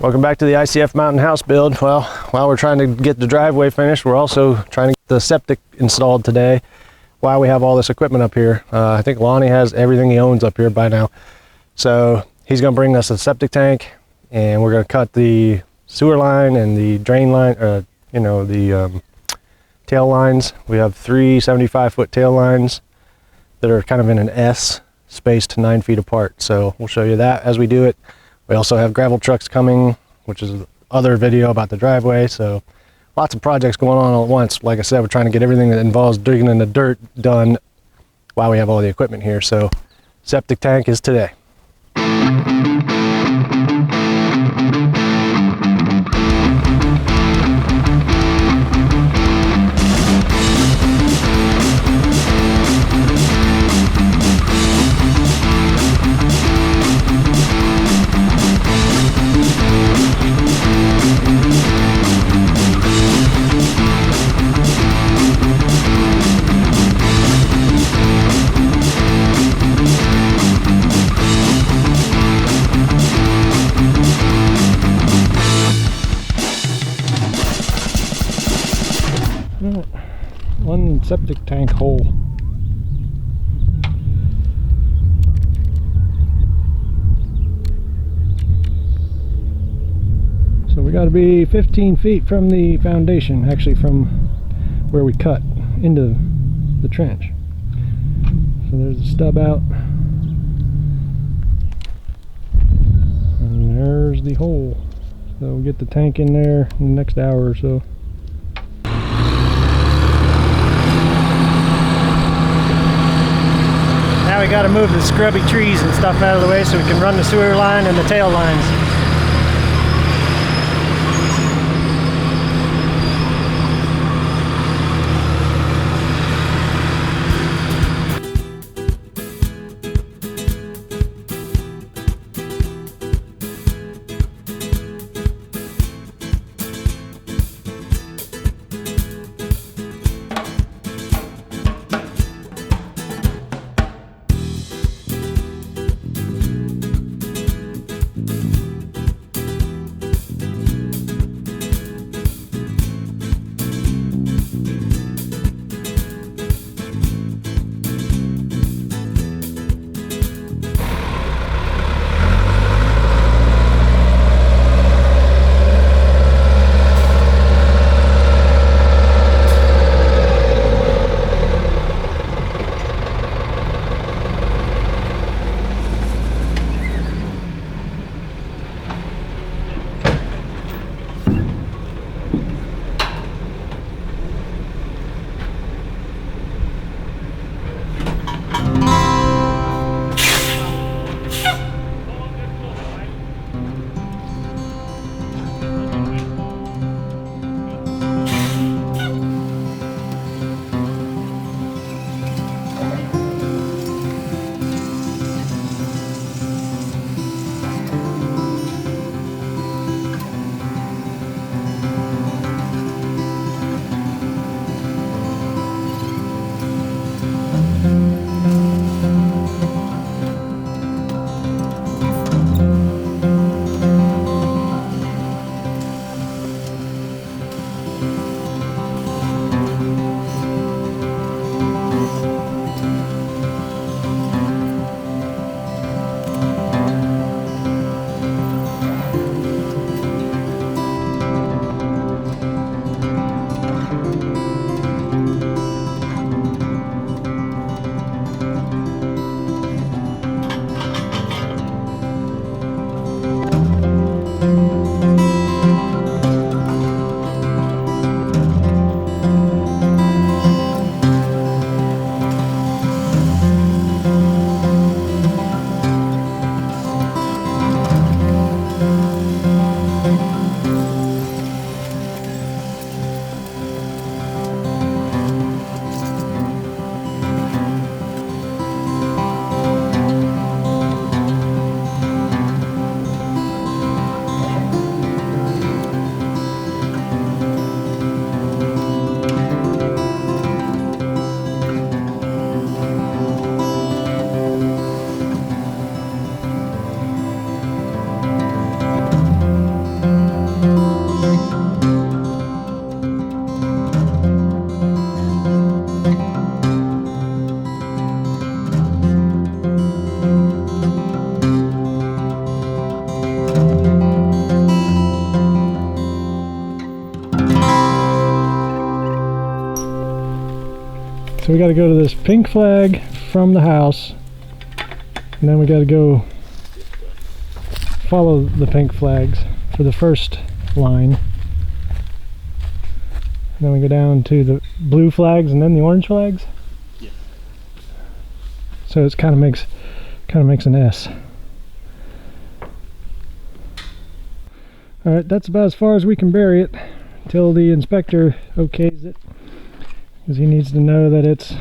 Welcome back to the ICF mountain house build. Well, while we're trying to get the driveway finished, we're also trying to get the septic installed today while we have all this equipment up here. I think Lonnie has everything he owns up here by now. So he's gonna bring us a septic tank, and we're gonna cut the sewer line and the drain line, the tail lines. We have 3 75-foot tail lines that are kind of in an S, spaced 9 feet apart. So we'll show you that as we do it. We also have gravel trucks coming, which is other video about the driveway. So lots of projects going on all at once. Like I said, we're trying to get everything that involves digging in the dirt done while we have all the equipment here. So septic tank is today. One septic tank hole. So we got to be 15 feet from the foundation, actually from where we cut into the trench. So there's the stub out, and there's the hole. So we'll get the tank in there in the next hour or so. Now we got to move the scrubby trees and stuff out of the way so we can run the sewer line and the tail lines. So we got to go to this pink flag from the house, and then we got to go follow the pink flags for the first line. And then we go down to the blue flags and then the orange flags. Yeah. So it kind of makes an S. All right, that's about as far as we can bury it until the inspector okays it, because he needs to know that it's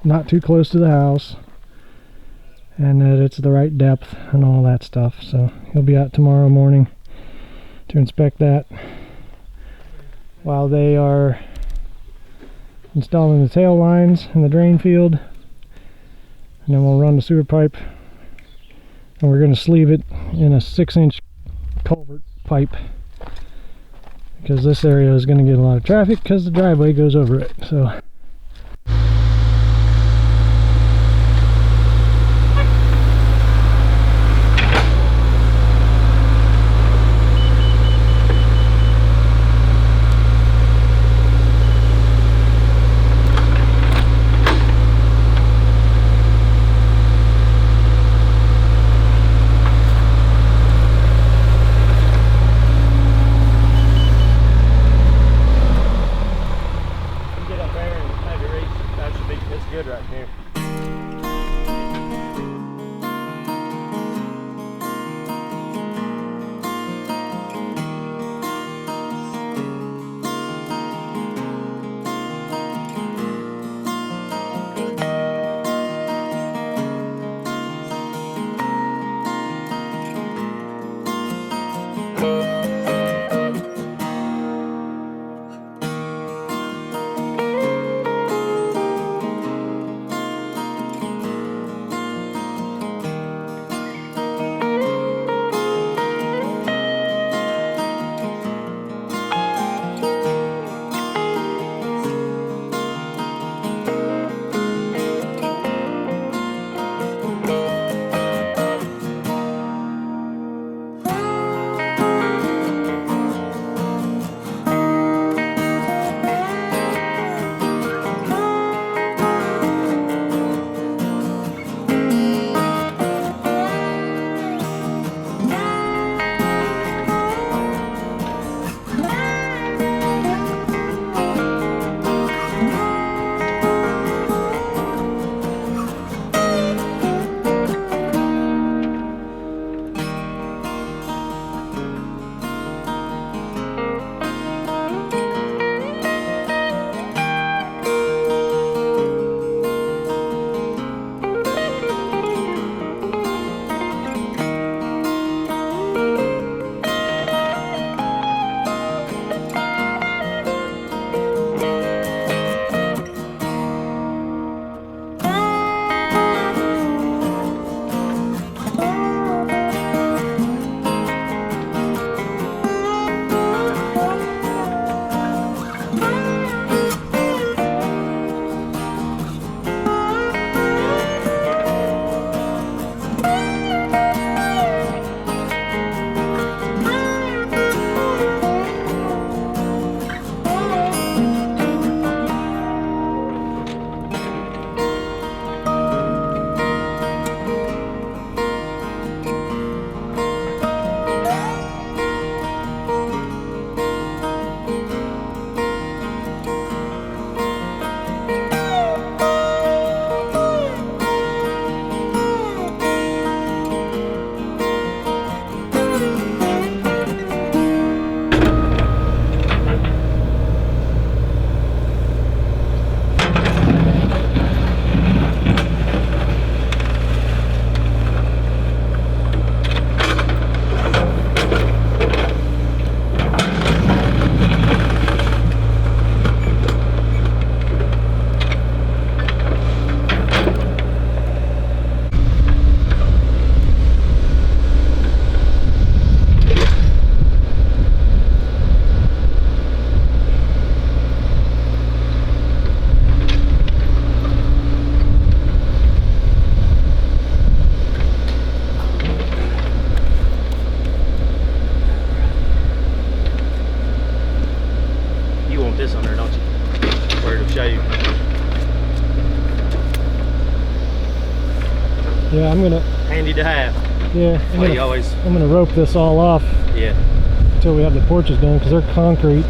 not too close to the house and that it's the right depth and all that stuff. So he'll be out tomorrow morning to inspect that while they are installing the tail lines in the drain field, and then we'll run the sewer pipe, and we're going to sleeve it in a 6-inch culvert pipe, because this area is going to get a lot of traffic because the driveway goes over it. So Yeah, I'm gonna. Handy to have. Yeah, I'm gonna rope this all off. Yeah. Until we have the porches done, because they're concrete.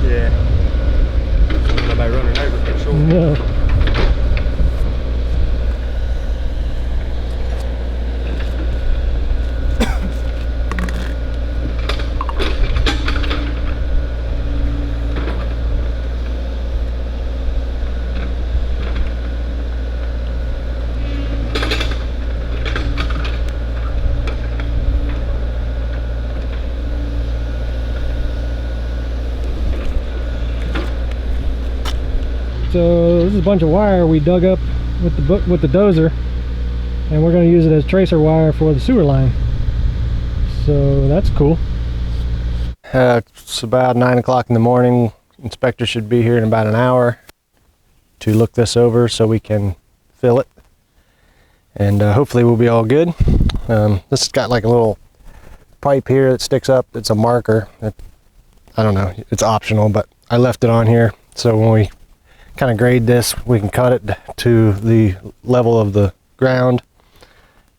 Yeah. Nobody running over for sure. No. So this is a bunch of wire we dug up with the dozer, and we're going to use it as tracer wire for the sewer line. So that's cool. It's about 9 o'clock in the morning. Inspector should be here in about an hour to look this over so we can fill it, and hopefully we'll be all good. This has got like a little pipe here that sticks up. It's a marker. I don't know, it's optional, but I left it on here so when we kind of grade this, we can cut it to the level of the ground.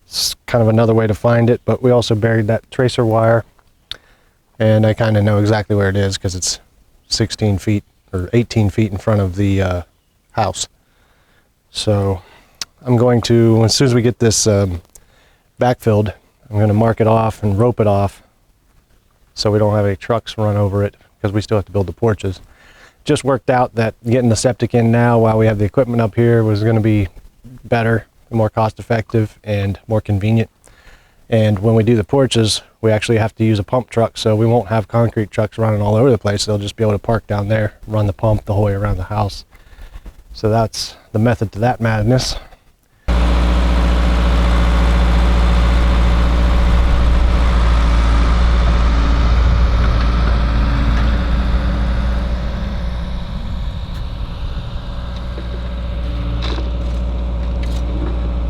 It's kind of another way to find it, but we also buried that tracer wire, and I kind of know exactly where it is because it's 16 feet or 18 feet in front of the house. So I'm going to, as soon as we get this backfilled, I'm going to mark it off and rope it off so we don't have any trucks run over it, because we still have to build the porches. Just worked out that getting the septic in now while we have the equipment up here was going to be better, more cost effective, and more convenient. And when we do the porches, we actually have to use a pump truck, so we won't have concrete trucks running all over the place. They'll just be able to park down there, run the pump the whole way around the house. So that's the method to that madness.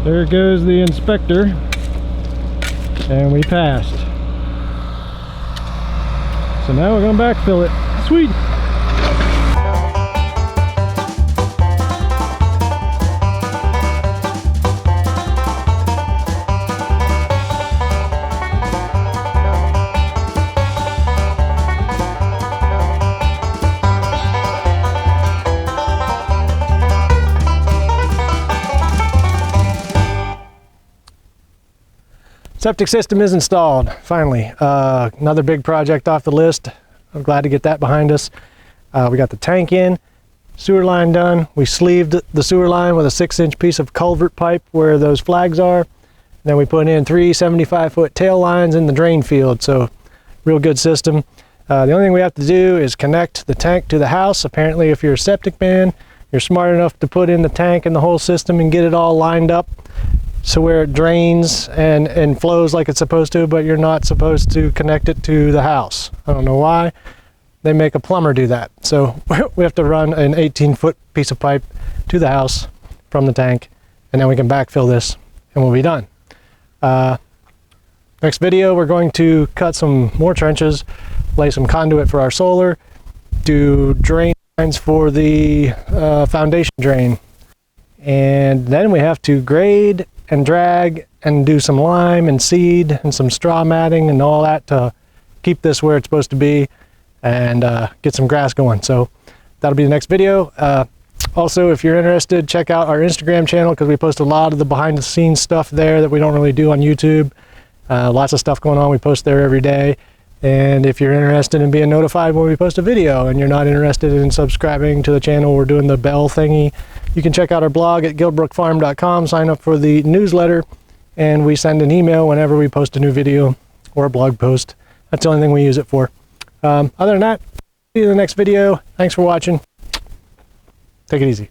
There goes the inspector, and we passed. So now we're going to backfill it. Sweet! Septic system is installed, finally. Another big project off the list. I'm glad to get that behind us. We got the tank in, sewer line done. We sleeved the sewer line with a 6-inch piece of culvert pipe where those flags are. Then we put in 3 75-foot tail lines in the drain field, so real good system. The only thing we have to do is connect the tank to the house. Apparently, if you're a septic man, you're smart enough to put in the tank and the whole system and get it all lined up so where it drains and flows like it's supposed to, but you're not supposed to connect it to the house. I don't know why. They make a plumber do that. So we have to run an 18-foot piece of pipe to the house from the tank, and then we can backfill this and we'll be done. Next video, we're going to cut some more trenches, lay some conduit for our solar, do drain lines for the foundation drain, and then we have to grade and drag and do some lime and seed and some straw matting and all that to keep this where it's supposed to be and get some grass going. So that'll be the next video. Also, if you're interested, check out our Instagram channel because we post a lot of the behind the scenes stuff there that we don't really do on YouTube. Lots of stuff going on. We post there every day. And if you're interested in being notified when we post a video and you're not interested in subscribing to the channel, we're doing the bell thingy. You can check out our blog at guildbrookfarm.com, sign up for the newsletter, and we send an email whenever we post a new video or a blog post. That's the only thing we use it for. Other than that, see you in the next video. Thanks for watching. Take it easy.